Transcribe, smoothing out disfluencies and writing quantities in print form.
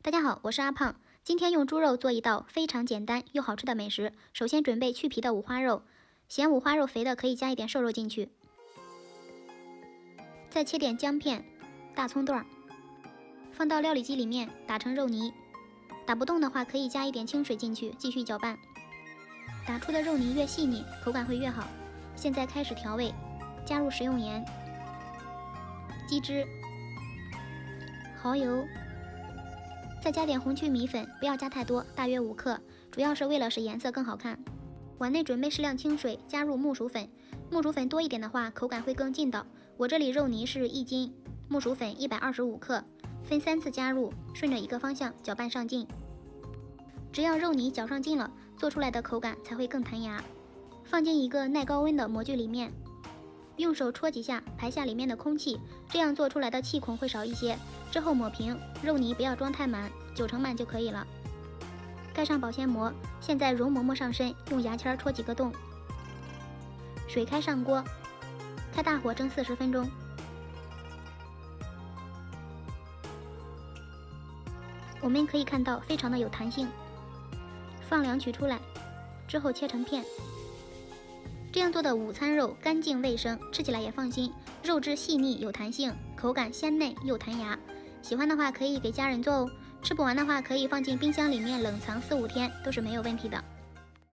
大家好，我是阿胖，今天用猪肉做一道非常简单又好吃的美食。首先准备去皮的五花肉，嫌五花肉肥的可以加一点瘦肉进去，再切点姜片、大葱段，放到料理机里面打成肉泥。打不动的话，可以加一点清水进去，继续搅拌。打出的肉泥越细腻，口感会越好。现在开始调味，加入食用盐、鸡汁、蚝油。再加点红曲米粉，不要加太多，大约5克，主要是为了使颜色更好看。碗内准备适量清水，加入木薯粉，木薯粉多一点的话，口感会更劲道。我这里肉泥是1斤，木薯粉125克，分3次加入，顺着一个方向搅拌上劲。只要肉泥搅上劲了，做出来的口感才会更弹牙。放进一个耐高温的模具里面，用手戳几下，排下里面的空气，这样做出来的气孔会少一些。之后抹平，肉泥不要装太满，9成满就可以了。盖上保鲜膜，现在容嬷嬷上身，用牙签戳几个洞。水开上锅，开大火蒸40分钟。我们可以看到非常的有弹性。放凉取出来，之后切成片。这样做的午餐肉干净卫生，吃起来也放心，肉质细腻有弹性，口感鲜嫩又弹牙。喜欢的话可以给家人做哦，吃不完的话可以放进冰箱里面冷藏4、5天，都是没有问题的。